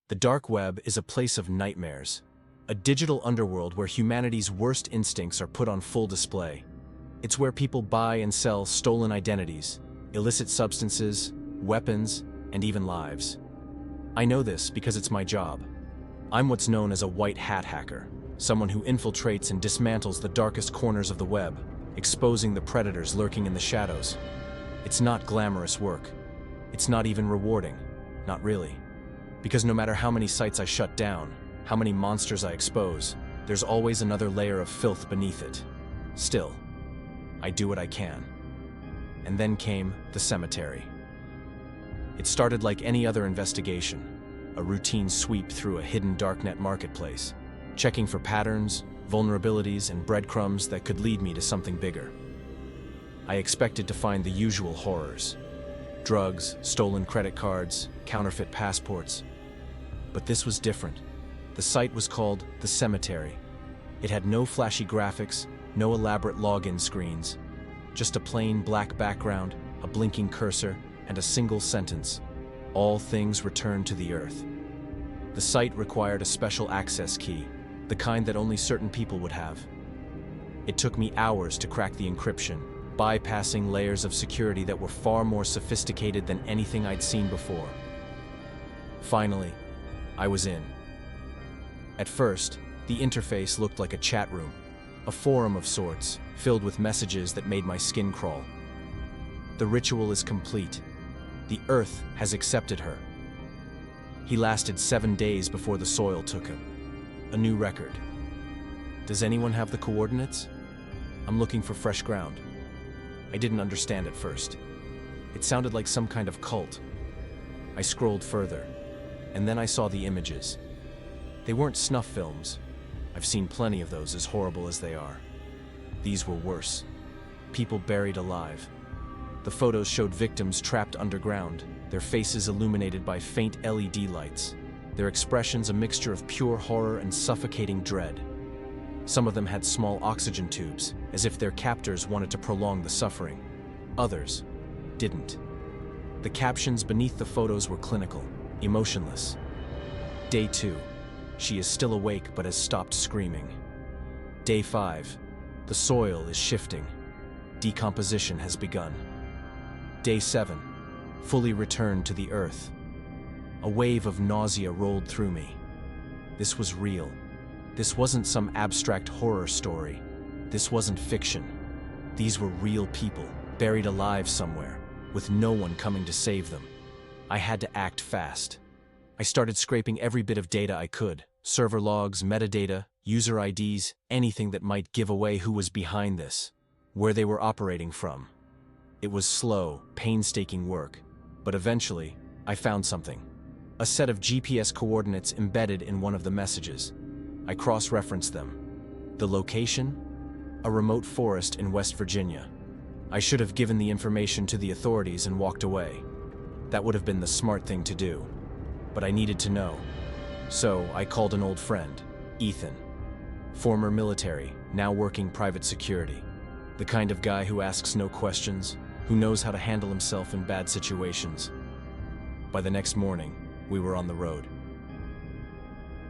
The dark web is a place of nightmares, a digital underworld where humanity's worst instincts are put on full display. It's where people buy and sell stolen identities, illicit substances, weapons, and even lives. I know this because it's my job. I'm what's known as a white hat hacker, someone who infiltrates and dismantles the darkest corners of the web, exposing the predators lurking in the shadows. It's not glamorous work. It's not even rewarding. Not really. Because no matter how many sites I shut down, how many monsters I expose, there's always another layer of filth beneath it. Still, I do what I can. And then came the cemetery. It started like any other investigation, a routine sweep through a hidden darknet marketplace, checking for patterns, vulnerabilities, and breadcrumbs that could lead me to something bigger. I expected to find the usual horrors: drugs, stolen credit cards, counterfeit passports. But this was different. The site was called The Cemetery. It had no flashy graphics, no elaborate login screens, just a plain black background, a blinking cursor, and a single sentence: all things return to the earth. The site required a special access key, the kind that only certain people would have. It took me hours to crack the encryption, bypassing layers of security that were far more sophisticated than anything I'd seen before. Finally, I was in. At first, the interface looked like a chat room, a forum of sorts, filled with messages that made my skin crawl. The ritual is complete. The Earth has accepted her. He lasted 7 days before the soil took him. A new record. Does anyone have the coordinates? I'm looking for fresh ground. I didn't understand at first. It sounded like some kind of cult. I scrolled further, and then I saw the images. They weren't snuff films. I've seen plenty of those, as horrible as they are. These were worse. People buried alive. The photos showed victims trapped underground, their faces illuminated by faint LED lights, their expressions a mixture of pure horror and suffocating dread. Some of them had small oxygen tubes, as if their captors wanted to prolong the suffering. Others didn't. The captions beneath the photos were clinical, emotionless. Day 2. She is still awake but has stopped screaming. Day 5. The soil is shifting. Decomposition has begun. Day 7. Fully returned to the earth. A wave of nausea rolled through me. This was real. This wasn't some abstract horror story. This wasn't fiction. These were real people, buried alive somewhere, with no one coming to save them. I had to act fast. I started scraping every bit of data I could: server logs, metadata, user IDs, anything that might give away who was behind this, where they were operating from. It was slow, painstaking work, but eventually, I found something. A set of GPS coordinates embedded in one of the messages. I cross-referenced them. The location? A remote forest in West Virginia. I should have given the information to the authorities and walked away. That would have been the smart thing to do. But I needed to know. So I called an old friend, Ethan. Former military, now working private security. The kind of guy who asks no questions, who knows how to handle himself in bad situations. By the next morning, we were on the road.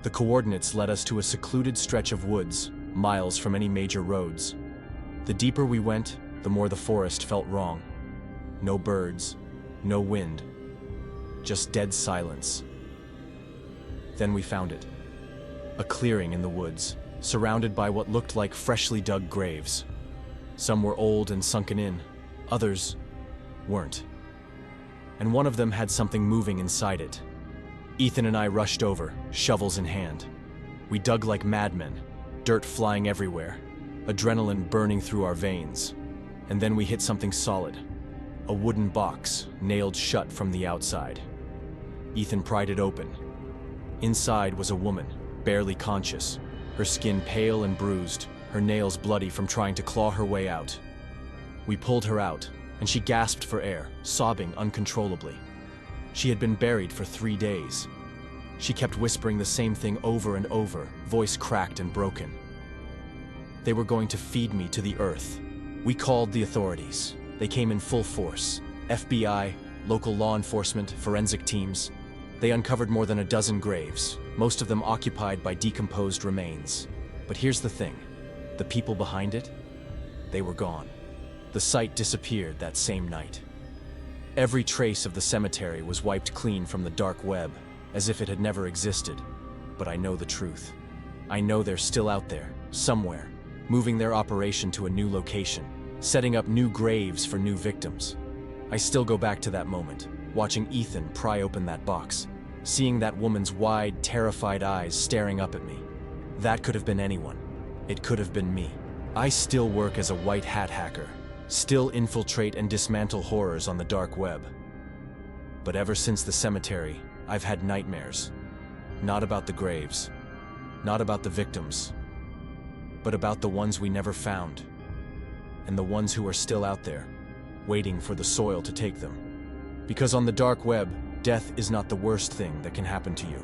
The coordinates led us to a secluded stretch of woods, miles from any major roads. The deeper we went, the more the forest felt wrong. No birds, no wind, just dead silence. Then we found it. A clearing in the woods, surrounded by what looked like freshly dug graves. Some were old and sunken in, others weren't. And one of them had something moving inside it. Ethan and I rushed over, shovels in hand. We dug like madmen, dirt flying everywhere, adrenaline burning through our veins. And then we hit something solid. A wooden box, nailed shut from the outside. Ethan pried it open. Inside was a woman, barely conscious, her skin pale and bruised, her nails bloody from trying to claw her way out. We pulled her out, and she gasped for air, sobbing uncontrollably. She had been buried for 3 days. She kept whispering the same thing over and over, voice cracked and broken. They were going to feed me to the earth. We called the authorities. They came in full force. FBI, local law enforcement, forensic teams. They uncovered more than a dozen graves, most of them occupied by decomposed remains. But here's the thing, the people behind it, they were gone. The site disappeared that same night. Every trace of the cemetery was wiped clean from the dark web, as if it had never existed. But I know the truth. I know they're still out there, somewhere, moving their operation to a new location, setting up new graves for new victims. I still go back to that moment, watching Ethan pry open that box, seeing that woman's wide, terrified eyes staring up at me. That could have been anyone. It could have been me. I still work as a white hat hacker, still infiltrate and dismantle horrors on the dark web. But ever since the cemetery, I've had nightmares. Not about the graves, not about the victims, but about the ones we never found, and the ones who are still out there, waiting for the soil to take them. Because on the dark web, death is not the worst thing that can happen to you.